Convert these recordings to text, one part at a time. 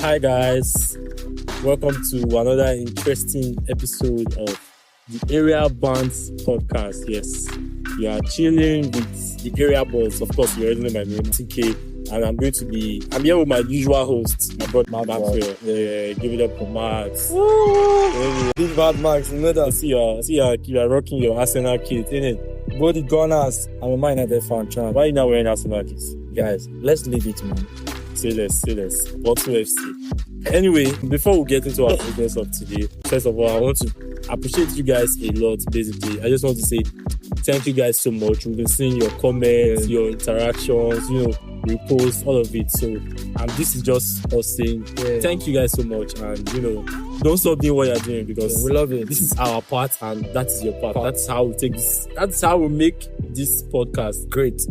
Hi guys, welcome to another interesting episode of the Area Bands podcast. Yes, you are chilling with the Area Boys. Of course, you already know my name, TK, and I'm here with my usual host, my brother Maxwell. Give it up for Max. Big bad Max, you know that. I see you are rocking your Arsenal kit, innit? Body gunners. I'm a Man United fan, champ. Why are you not wearing Arsenal kits? Guys, let's leave it, man. Say less. Bottle FC. Anyway, before we get into our business of today, first of all, I want to appreciate you guys a lot, basically. I just want to say thank you guys so much. We've been seeing your comments, your interactions, reposts, all of it. So, and this is just us saying thank you guys so much. And, don't stop doing what you're doing because we love it. This is our part and that is your part. That's how we take this. That's how we make this podcast great.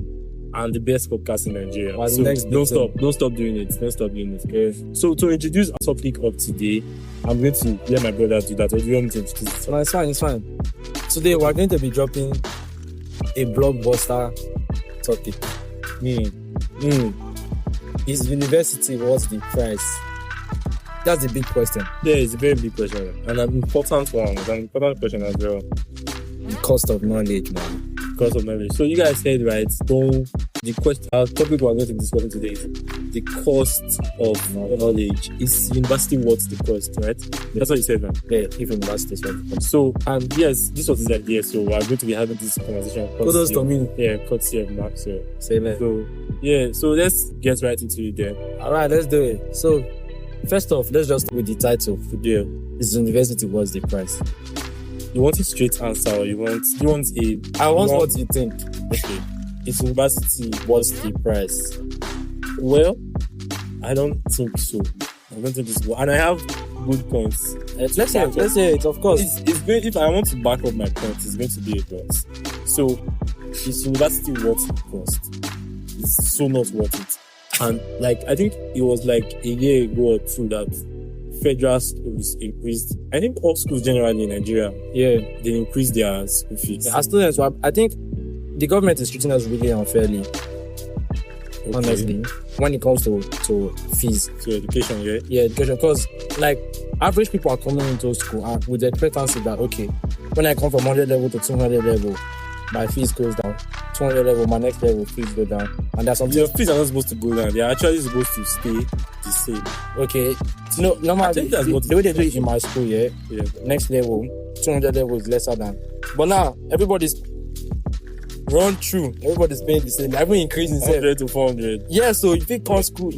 And the best podcast in Nigeria. Well, so don't stop doing it. Don't stop doing it. Okay. So to introduce our topic of today, I'm going to let my brother do that. Or do you want me to introduce it? No, it's fine. Today we're going to be dropping a blockbuster topic. Is university worth the price? That's a big question. Yeah, it's a very big question. And an important one. It's an important question as well. The cost of knowledge, man. Cost of knowledge. So you guys said right, our topic we're going to discuss today is the cost of knowledge. Is university worth the cost, right? That's what you said, man. Yeah, if university is worth the cost. So, and yes, this was his idea, so we're going to be having this conversation. Kudos to me. Yeah, courtesy of Max. Say that. So let's get right into it then. Alright, let's do it. So, first off, let's just with the title. Yeah. Is university worth the price? You want a straight answer or you want what you think. Okay. Is university worth the price? Well, I don't think so. I don't think it's worth. And I have good points. Let's say it, of course. It's going, if I want to back up my point, it's going to be a cost. So, is university worth the cost? It's so not worth it. And I think it was like a year ago or two that federal schools increased. I think all schools generally in Nigeria, they increased their school fees. As students, I think the government is treating us really unfairly. Okay. Honestly, when it comes to fees. To education, yeah? Yeah, education. Because, average people are coming into school and with the expectancy that, okay, when I come from 100 level to 200 level, my fees goes down. 200 level, my next level, fees go down. And there's something. Your fees are not supposed to go down. They are actually supposed to stay the same. Okay. Normally, the way they do it in my school, next level, 200 level is lesser than. But now, everybody's run through. Everybody's paying the same. Everyone increasing 100 to 400. Yeah, so if you come school,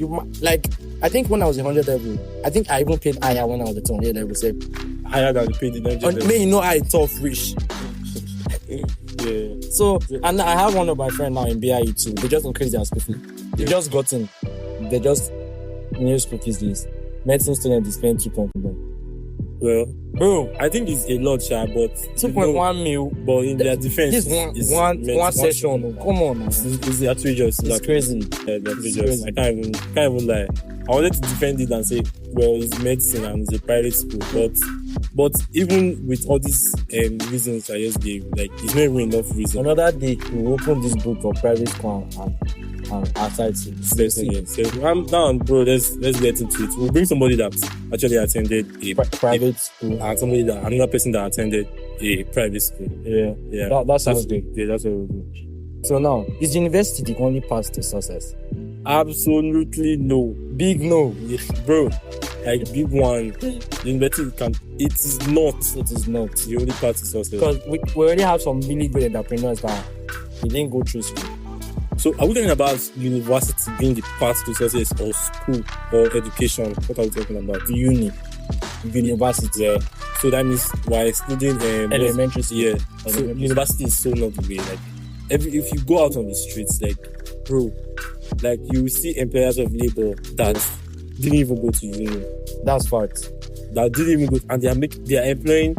I think when I was in 100 level, I think I even paid higher when I was at 200 level. Higher than you paid in 100 level. May you know I tough rich. Yeah. So, and I have one of my friends now in BIU too. They just increased their school fee. They just new school fees list. Medicine student is paying 2.1. Well, bro, I think it's a lot, but 2.1 mil. But in their defense, this one session. Come on, man. It's outrageous. It's crazy. Yeah, it's outrageous. I can't even lie. I wanted to defend it and say, well, it's medicine and it's a private school, but even with all these reasons I just gave, it's not even enough reason. Another day, we open this book for private school and outside so I'm down, bro. Let's get into it. We'll bring somebody that actually attended a private school and another person that attended a private school. Yeah. That sounds good. Yeah, that's what we'll do. So now, is university the only path to success? Absolutely no. Big no. Bro, big one. University it is not the only path to success. Because we already have some really good entrepreneurs that they didn't go through school. So are we talking about university being the path to success or school or education? What are we talking about? University. Yeah. So that means we're excluding elementary school. Yeah. So university is so not the way. If you go out on the streets, bro, you will see employers of labor that didn't even go to uni. That's fact. That didn't even go, and they are employing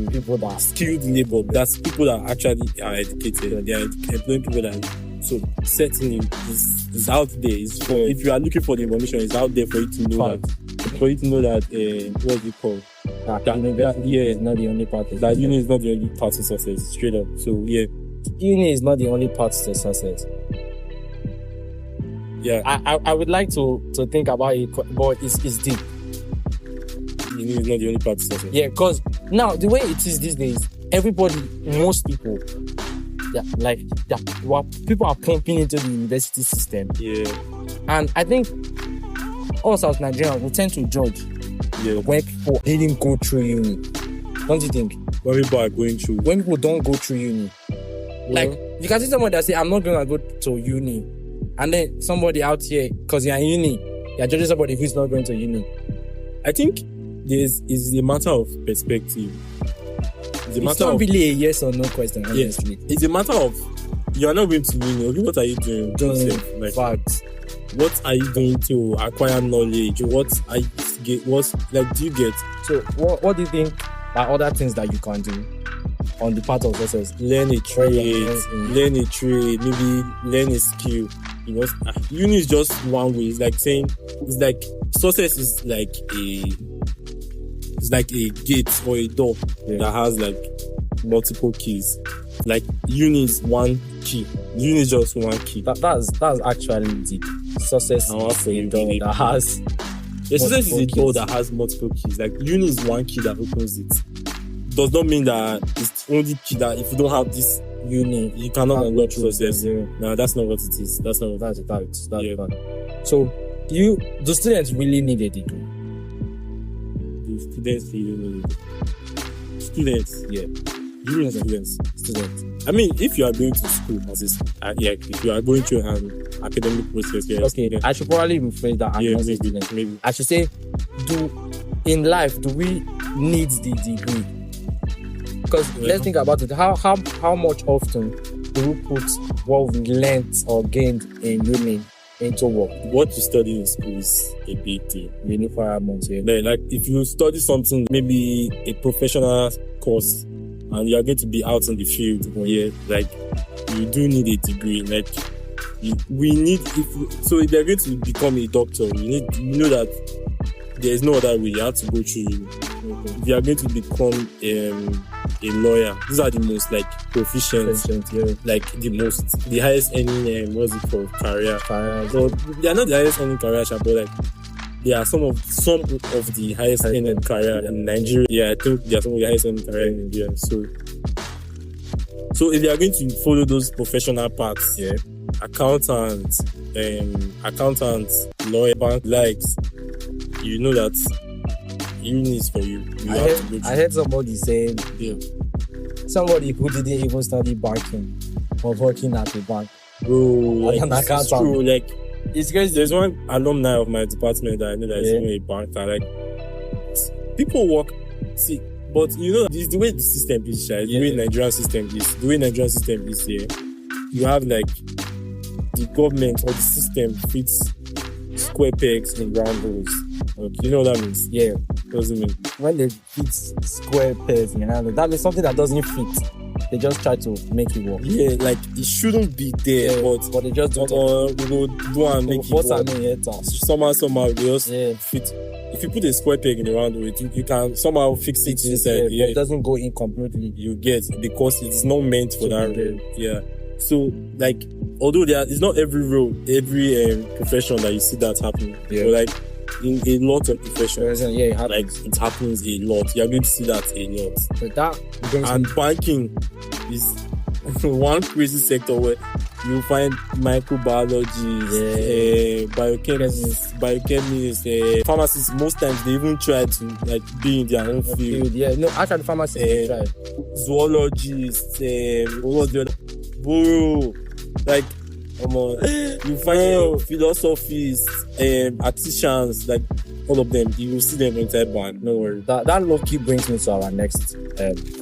people that are skilled labor. That's people that actually are educated. They are employing people that. So certainly is out there. If you are looking for the information, it's out there for you to know that. For you to know that what is it called? University is not the only path. That uni is not the only path to success. Straight up. So yeah. Uni is not the only path to success. Yeah. I would like to think about it, but it's deep. Uni is not the only part to success. Yeah, because now the way it is these days, most people, people are pumping into the university system. Yeah. And I think us as Nigerians, we tend to judge when people didn't go through uni. Don't you think? When people are going through. When people don't go through uni. Like, you can see someone that say, I'm not going to go to uni. And then somebody out here, because you're in uni, you're judging somebody who's not going to uni. I think it's a matter of perspective. It's not really a yes or no question, honestly. Yes. It's a matter of, you are not going to uni. Okay, what are you doing? Like, facts. What are you doing to acquire knowledge? Do you get? So, what do you think are other things that you can do on the part of success? Learn a trade, maybe learn a skill. You know, uni is just one way. It's like saying, success is like a gate or a door that has like multiple keys. Like uni is one key. Uni is just one key. That's actually the success is a door that has. The success is a door that has multiple keys. Like uni is one key that opens it. Does not mean that it's the only key that if you don't have this uni, you cannot unlock success. Yeah. No, that's not what it is. That's it. So, do students really need a degree? The students really need it. Students, yeah. You students. I mean, if you are going to school, if you are going through an academic process, okay. Yeah. I should probably rephrase that. Maybe. I should say, in life, do we need the degree? Because let's think about it. How much often do we put what we learned or gained in uni into work? What you study in school is a big thing. You need 5 months. Yeah. Like if you study something, maybe a professional course, and you are going to be out in the field, like you do need a degree. Like if you are going to become a doctor, you know that there is no other way. You have to go through. If you are going to become a lawyer, these are the most like proficient, like the highest earning what's it called, career. So they are not the highest earning career, but like they are some of the highest earning career in Nigeria. Yeah, I think they are some of the highest earning career in Nigeria. So if you are going to follow those professional paths, accountant, lawyer, bank likes, you know that uni is for you. I heard somebody saying, somebody who didn't even study banking was working at a bank. Bro, like, it's true. Like, it's crazy. There's one alumni of my department that I know that is in a bank. And like, people work. See, but you know, this the way the system is, right? The way Nigerian system is here. You have like the government or the system fits square pegs in round holes. Okay. You know what that means? Yeah. What does it mean? When they fit square pegs in round holes, that means something that doesn't fit. They just try to make it work. Yeah, like it shouldn't be there, but they just we go do and make it work. Somehow they just fit. If you put a square peg in the round hole, you can somehow fix it inside. Yeah, it doesn't go in completely. You get, because it's not meant for that role. Yeah. So like, although it's not every role, every profession that you see that happening. Yeah. But like in a lot of professions, it happens. Like it happens a lot. You're going to see that a lot. But banking is one crazy sector where you find microbiologists, biochemists, pharmacists. Most times they even try to like be in their own field. Yeah, no, actually pharmacists try. Zoologists, what was the other? Bro, like, you find philosophists, artisans, like all of them. You will see them inside bank. No worry. That low-key brings me to our next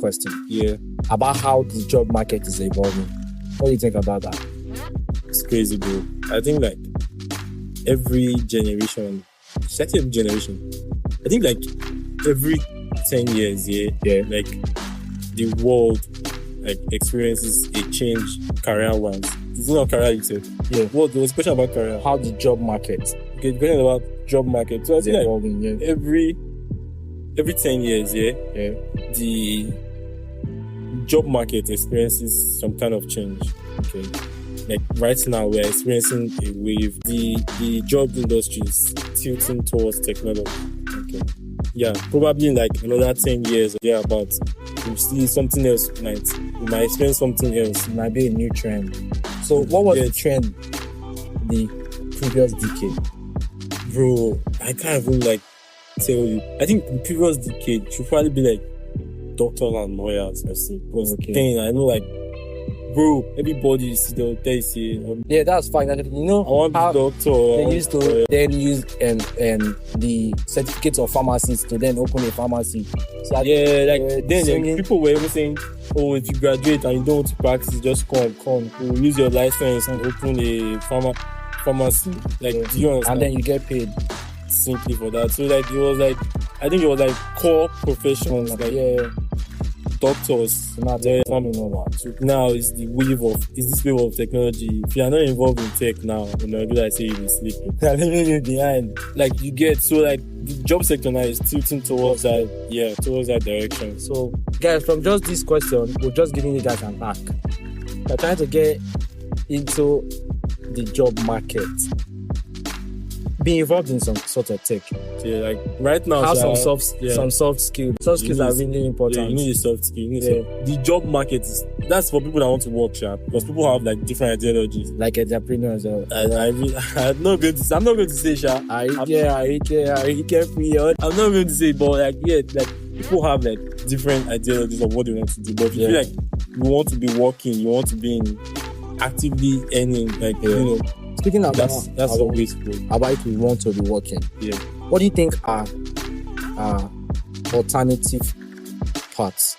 question. Yeah, about how the job market is evolving. What do you think about that? It's crazy, bro. I think like every generation, I think like every 10 years, like the world like experiences a change career-wise. It's not career itself. Yeah. What was the question about career? How the job market? Okay, the question about job market. So I think like every 10 years, the job market experiences some kind of change. Okay. like right now we're experiencing a wave. The job industry is tilting towards technology. Okay. Yeah, probably in like another 10 years, but we'll see something else. We might experience something else. It might be a new trend. So what was the trend the previous decade? Bro, I can't even like tell you. I think the previous decade should probably be like doctors and lawyers. Because I know like, bro, everybody is they'll tell you, yeah, that's fine. You know, I want to be doctor. They used to then use the certificates of pharmacists to then open a pharmacy. So then people were even saying, oh, if you graduate and you don't want to practice, just come. We'll use your license and open a pharmacy. Like, do you understand? And then you get paid simply for that. So like, it was like, I think it was like core professions, like doctors. Now it's this wave of technology. If you are not involved in tech now, I say you'll be sleeping. They're leaving you behind. Like you get, so like the job sector now is tilting towards that direction. So guys, from just this question, we're just giving you guys an hack. We're trying to get into the job market. Be involved in some sort of tech. Yeah, like right now, have some soft skills. Soft skills are really important. Yeah, you need a soft skill. The job market that's for people that want to work sharp, because people have like different ideologies. Like entrepreneurs. I'm not going to say sharp. I care free. I'm not going to say, but like people have like different ideologies of what they want to do. But if you feel like you want to be working, you want to be actively earning, Speaking of that's always good. About if we want to be working. Yeah. What do you think are alternative paths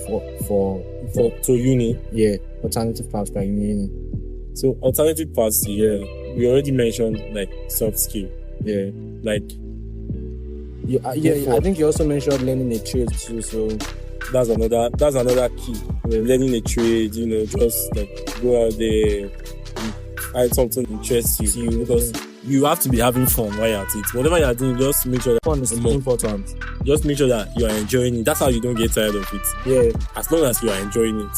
for to uni? Yeah, alternative paths for uni. So alternative paths, we already mentioned like soft skill. Yeah. Like I think you also mentioned learning a trade too, so that's another key. Learning a trade, just like go out there, find something interests you, because you have to be having fun while you're at it. Whatever you're doing, just make sure that fun is important. Just make sure that you are enjoying it. That's how you don't get tired of it. Yeah. As long as you are enjoying it,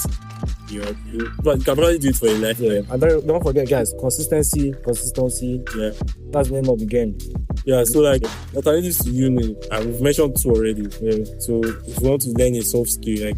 but you can probably do it for a lifetime. Yeah. And don't forget, guys, consistency. Yeah. That's the name of the game. Yeah. So like alternatives to uni, and we've mentioned two already. Yeah. So if you want to learn a soft skill, like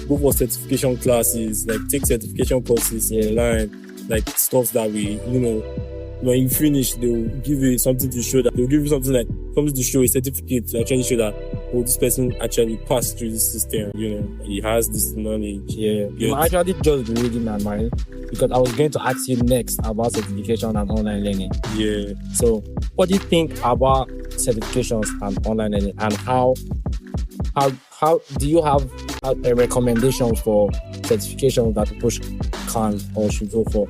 go for certification classes, like take certification courses, learn like stuff that we, when you finish, they'll give you something to show to show a certificate to actually show that, this person actually passed through this system, he has this knowledge. Yeah. I'm actually just reading my mind, because I was going to ask you next about certification and online learning. Yeah. So what do you think about certifications and online learning, and how do you have a recommendation for certifications that people can or should go for?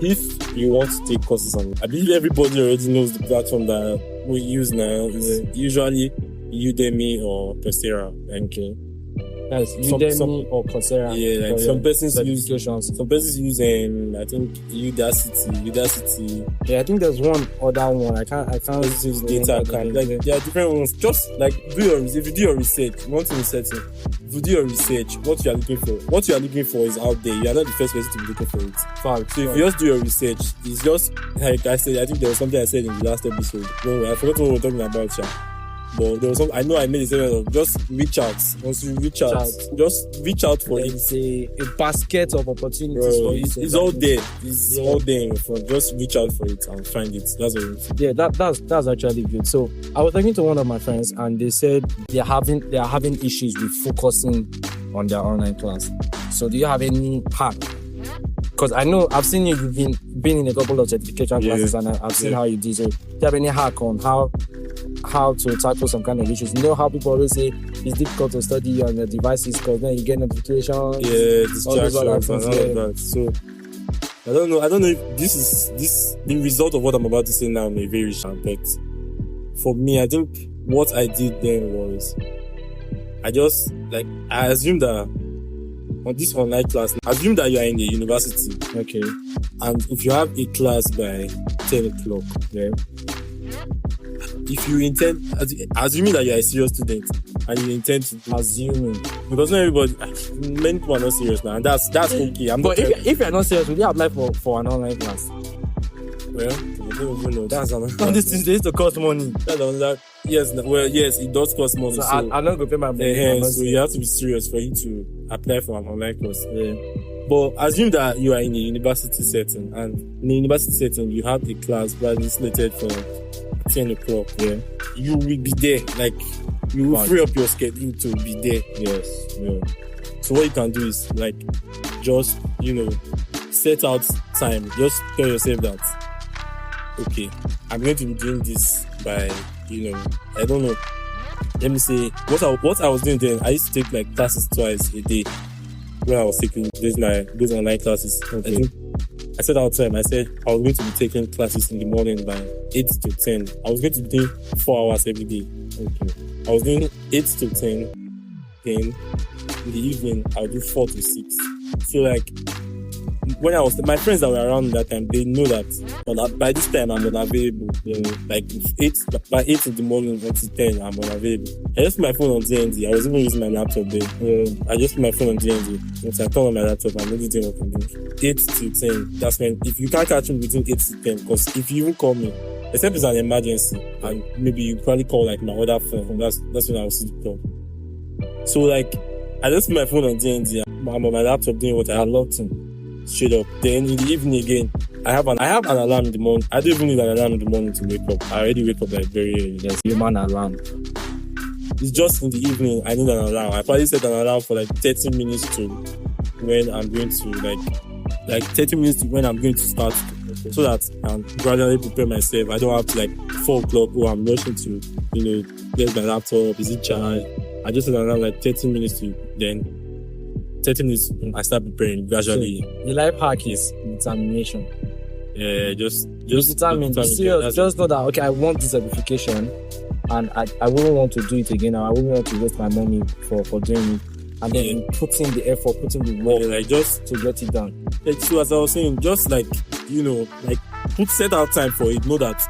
If you want to take courses on, I believe everybody already knows the platform that we use now. It's usually Udemy or Coursera. Okay. That's Udemy or Coursera. Yeah, like some persons use I think Udacity. Yeah, I think there's one other one. I can't use data. Like there are different ones. Just like if you do your research, one thing is certain. If you do your research, what you are looking for is out there. You are not the first person to be looking for it. Fact. So if you just do your research, it's just like I said. I think there was something I said in the last episode. No, I forgot what we were talking about. But there was I know I made a statement of just reach out. Once you reach out, just reach out for it. It's a basket of opportunities for you. It's all there. It's all there in front. Just reach out for it and find it. That's what Yeah, that's actually good. So I was talking to one of my friends, and they said they are having issues with focusing on their online class. So do you have any hack? Because I know I've seen you've been in a couple of certification classes, and I've seen how you do. So do you have any hack on how to tackle some kind of issues? You know how people always say it's difficult to study on your devices because then you get notifications. Yeah, distractions and all of that. So I don't know if this is the result of what I'm about to say now may vary, but for me, I think what I did then was I assumed that on this online class, assume that you are in the university. Okay. And if you have a class by 10 o'clock, if you intend, assuming that you are a serious student, and you intend to do. Assuming. Because not everybody, many people are not serious now, and that's okay. But if you're not serious, will you apply for an online class? Well, I don't even know. That's All these things, they used to cost money. That's another. Yes, well, yes, it does cost money. So So, I'm not going to pay my money. so you have to be serious for you to apply for an online course. Yeah. But assume that you are in a university setting, and in a university setting, you have a class probably slated for 10 o'clock. Yeah. You will be there. Like, you will Right. free up your schedule to be there. Yes. Yeah. So what you can do is, like, just, set out time. Just tell yourself that, okay, I'm going to be doing this by, I don't know. Let me say, what I was doing then, I used to take, like, classes twice a day. When I was taking those online classes, Okay. I set out time. I said I was going to be taking classes in the morning by 8 to 10. I was going to be doing 4 hours every day. Okay. I was doing 8 to 10. Then in the evening, I'll do 4 to 6. So, like, when my friends that were around that time, they know that by this time I'm unavailable. Like by 8 in the morning until 10, I'm unavailable. I just put my phone on DND. I was even using my laptop there. I just put my phone on DND. Once I turn on my laptop, I'm not doing what I'm doing. 8 to 10. That's when, if you can't catch me between 8 to 10, because if you even call me, except it's an emergency, and maybe you probably call like my other phone, that's when I will see the call. So, like, I just put my phone on DND. I'm on my laptop doing what I had logged in. Straight up. Then in the evening again, I have an alarm in the morning. I don't even need an alarm in the morning to wake up. I already wake up like very early. Yes, human alarm. It's just in the evening I need an alarm. I probably set an alarm for like 30 minutes to when I'm going to like 30 minutes to when I'm going to start, so that I can gradually prepare myself. I don't have to like 4 o'clock. Oh, I'm rushing to get my laptop. Is it charged? I just set an alarm like 30 minutes to then. 30 minutes, I start preparing gradually. So, the life hack is determination. Yeah, just determined. Serious. Just know that, okay, I want this certification, and I wouldn't want to do it again. I wouldn't want to waste my money for doing it. And then put in the effort, put in the work, like just to get it done. Like, so as I was saying, just like, set out time for it. Know that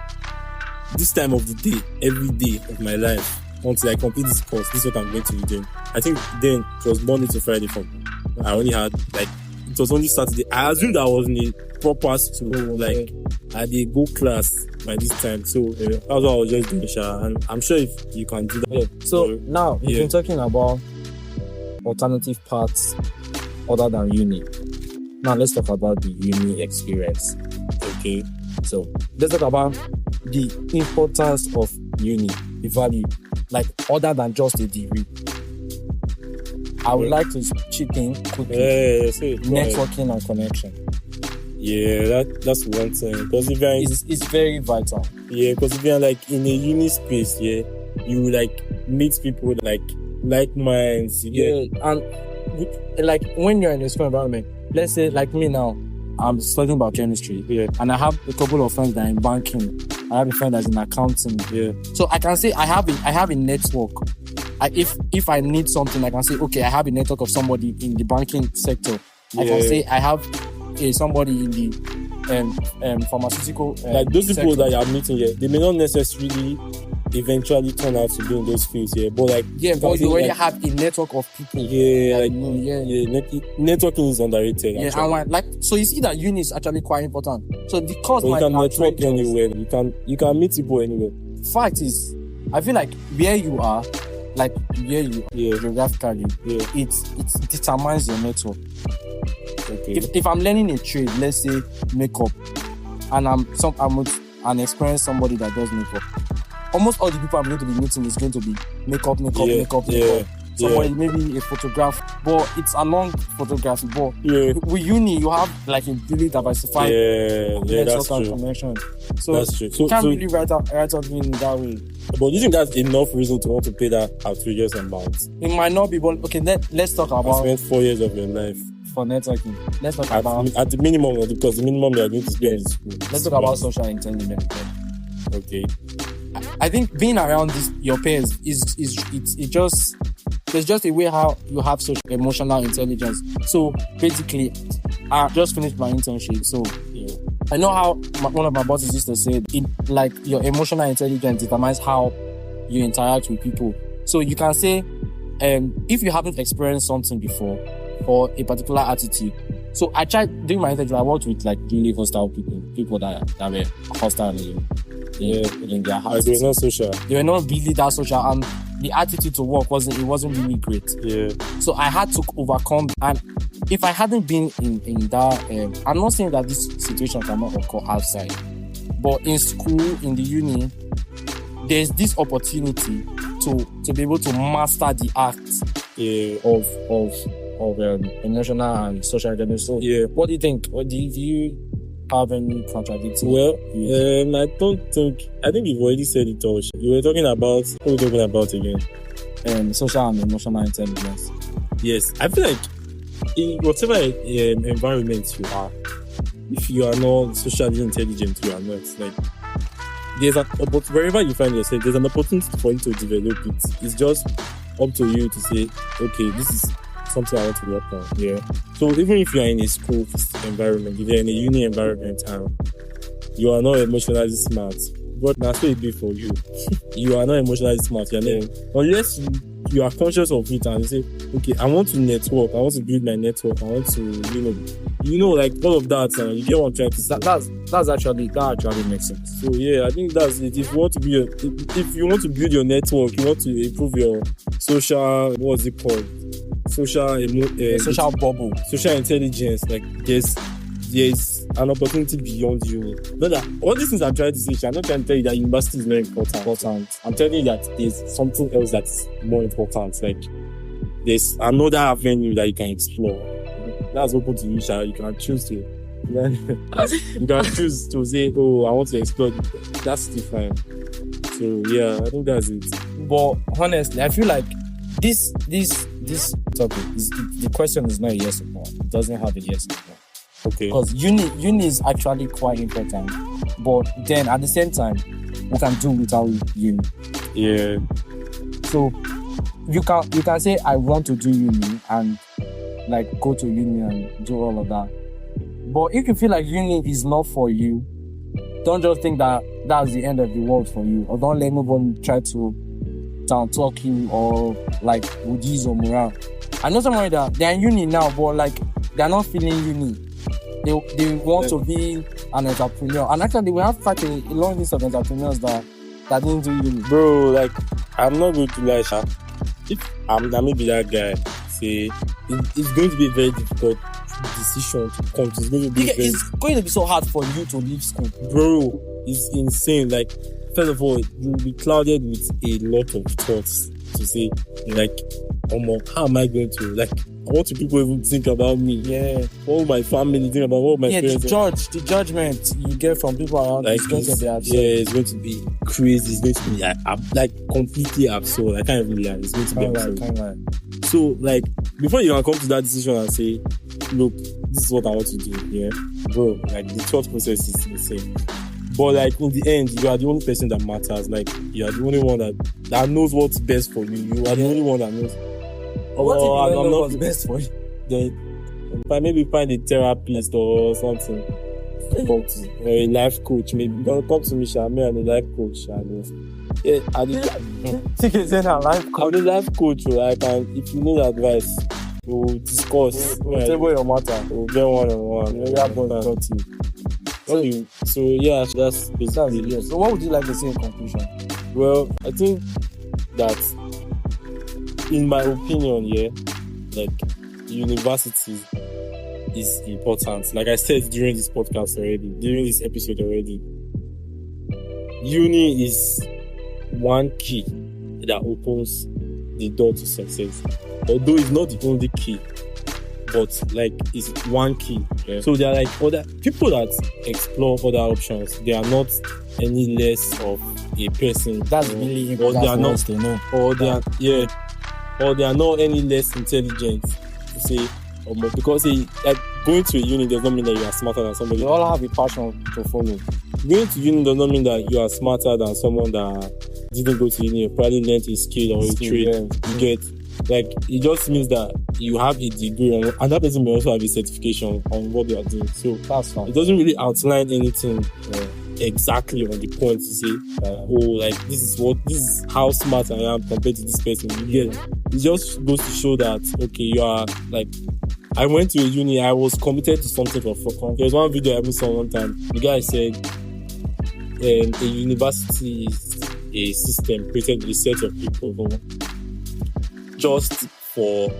this time of the day, every day of my life, until I complete this course, this is what I'm going to be doing. I think then it was Monday to Friday for me. I only had, like, it was only Saturday. I assumed I was in a proper school, like, I had a go class by this time. So, that's what I was just doing, and I'm sure if you can do that. Yeah. So, now, we've been talking about alternative paths other than uni. Now, let's talk about the uni experience. Okay. So, let's talk about the importance of uni, the value, like, other than just a degree. I would like to chip in quickly. Networking and connection. Yeah, that's one thing. Because if it's very vital. Yeah, because if you're like in a uni space, you like meet people with like minds. And like when you're in a school environment, let's say like me now, I'm studying biochemistry. Yeah. And I have a couple of friends that are in banking. I have a friend that's in accounting. Yeah. So I can say I have a network. If I need something, I can say, okay, I have a network of somebody in the banking sector. Yeah. I can say I have somebody in the pharmaceutical like those people sector that you are meeting here, they may not necessarily eventually turn out to be in those fields here, but like but you already have a network of people. Networking is underrated. Yeah, and so you see that uni is actually quite important. So because you can network anywhere, you can meet people anywhere. Fact is, I feel like where you are geographically, it determines your network. Okay. If I'm learning a trade, let's say makeup, and I'm an experienced somebody that does makeup, almost all the people I'm going to be meeting is going to be makeup. Somebody maybe a photographer, but it's a long photography. But with uni, you have like a really diversified network and connection. So that's true. You can't really write off in that way. But do you think that's enough reason to want to pay that outrageous amount? It might not be, but okay, let's talk about. I spent 4 years of your life for networking. Let's talk about at the minimum, because the minimum you are going to spend in school. Let's talk about social intelligence. Okay. I think being around your peers is just there's just a way how you have social emotional intelligence. So basically, I just finished my internship. So I know how one of my bosses used to say, like your emotional intelligence determines how you interact with people. So you can say, if you haven't experienced something before or a particular attitude. So I tried doing my interview. I worked with like really hostile people that were hostile in their hearts. They were not social. They were not really that social, and the attitude to work wasn't really great. Yeah. So I had to overcome. And if I hadn't been in that, I'm not saying that this situation cannot occur outside, but in school, in the uni, there's this opportunity to be able to master the art of emotional and social intelligence. So what do you think? What do you have any contradicting? Well, I think you've already said it all. You were talking about, what were you talking about again? Social and emotional intelligence. Yes, I feel like in whatever environment you are, if you are not socially intelligent, you are not. Like, wherever you find yourself, there's an opportunity for you to develop it. It's just up to you to say, okay, this is something I want to work on. Yeah. So even if you are in a school environment, if you're in a uni environment, you are not emotionally smart, but that's what it be for you. You are not emotionally smart. You're not, unless you are conscious of it and you say, okay, I want to network. I want to build my network. I want to, like all of that. You get what I'm trying to say. That actually makes sense. So yeah, I think that's it. If you want to build your network, you want to improve your social, what's it called? Social bubble. Social intelligence. Like there's an opportunity beyond uni. Not that all these things I'm trying to say, I'm not trying to tell you that university is not important. I'm telling you that there's something else that's more important. Like there's another avenue that you can explore. That's open to you, you can choose to. You can choose to say, oh, I want to explore. That's different. So yeah, I think that's it. But honestly, I feel like this topic the question is not a yes or no. It doesn't have a yes or no. Okay. Because uni is actually quite important, but then at the same time, we can do without uni. Yeah. So you can say I want to do uni and like go to uni and do all of that. But if you feel like uni is not for you, don't just think that that's the end of the world for you, or don't let nobody try to down talk you or like woodies or morale. I know someone that they're in uni now, but like they're not feeling uni. They want to be an entrepreneur, and actually we have quite a long list of entrepreneurs that didn't do uni. Bro, like I'm not going to lie, if I'm maybe that guy, say it's going to be a very difficult decision to come to. It's going to be so hard for you to leave school, bro. It's insane. Like, first of all, you'll be clouded with a lot of thoughts to say, like, how am I going to, like, what do people even think about me? Yeah. What will my family think about, what my parents? The judgment you get from people around, like, it's going to be absurd. Yeah, it's going to be crazy. It's going to be like completely absurd. I can't even lie. It's going to be absurd. Can't lie. So, like, before you can come to that decision and say, look, this is what I want to do, yeah, bro, like, the thought process is insane. But, like, in the end, you are the only person that matters. Like, you are the only one that knows what's best for you. You are the only one that knows. What if you don't know what's best for you? Then, maybe find a therapist or something. Or a life coach, maybe. Don't come to me, I'm a life coach. Yeah, I'm a life coach. Like, and if you need advice, we'll discuss. We'll table your matter. We'll get one-on-one. We have one to talk to you. So yeah, that's basically it. So what would you like to say in conclusion? Well, I think that, in my opinion, yeah, like, university is important. Like I said during this podcast already, during this episode already, uni is one key that opens the door to success. Although it's not the only key, but like it's one key. Yeah. So there are like other people that explore other options. They are not any less of a person. That's really important. Or they are not, to know. Or they are not any less intelligent. To say, because like going to a uni does not mean that you are smarter than somebody. You all have a passion to follow. Going to uni does not mean that you are smarter than someone that didn't go to uni, probably learned a skill or a trade. Yeah. You get, like, it just means that you have a degree, and that person may also have a certification on what they are doing. So that's fine. It doesn't really outline anything exactly on the point to say, like this is how smart I am compared to this person. You get it? It just goes to show that okay, you are like. I went to a uni. I was committed to something for fun. There was one video I even saw one time. The guy said, "A university is a system created with a set of people just for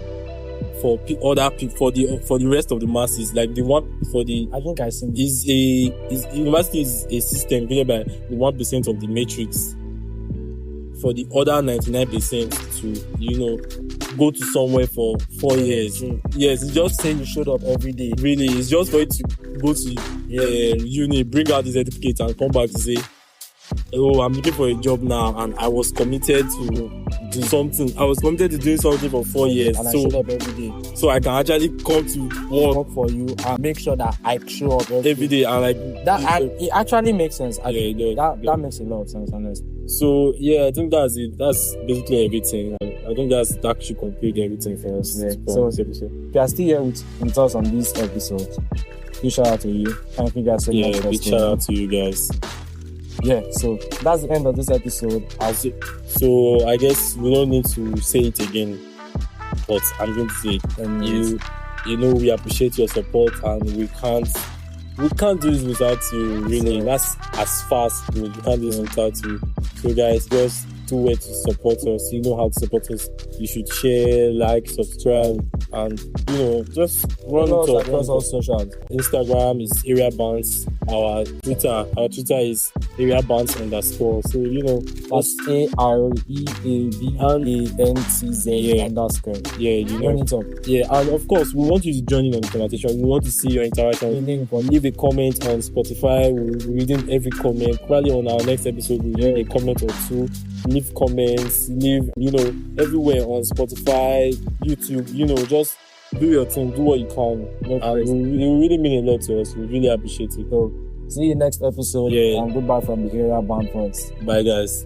other people for the rest of the masses. Like the one for the I think I seen university is a system created by the 1% of the matrix for the other 99% to go to somewhere for 4 years. Yes, it's just saying you showed up every day. Really, it's just for you to go to uni, bring out this certificate and come back to say, oh, I'm looking for a job now, and I was committed to do something. I was committed to doing something for 4 years. And I showed up every day. So I can actually come to work for you and make sure that I show up every day. And like that, it actually makes sense. That makes a lot of sense, honestly. So yeah, I think that's it. That's basically everything. I think that should complete everything for us. Yeah. So if you are still here with us on this episode, big shout out to you. Thank you guys so much. Yeah, big shout out to you guys. Yeah, so that's the end of this episode. So I guess we don't need to say it again, but I'm going to say it. We appreciate your support, and we can't do this without you. Really, that's as fast. We can't do this without you. So guys, just 2 ways to support us. You know how to support us. You should share, like, subscribe, and just run it across all socials. Instagram is Area Bounce. Our Twitter is Area Bounce _. So that's AREABANTZ _. Yeah, and of course we want you to join in on the conversation. We want to see your interaction. Leave a comment on Spotify. We're reading every comment. Probably on our next episode we'll read a comment or two. Leave comments, everywhere on Spotify, YouTube, just do your thing, do what you can. And it will really mean a lot to us. We really appreciate it. So, see you next episode. And goodbye from the Area Bound Points. Bye guys.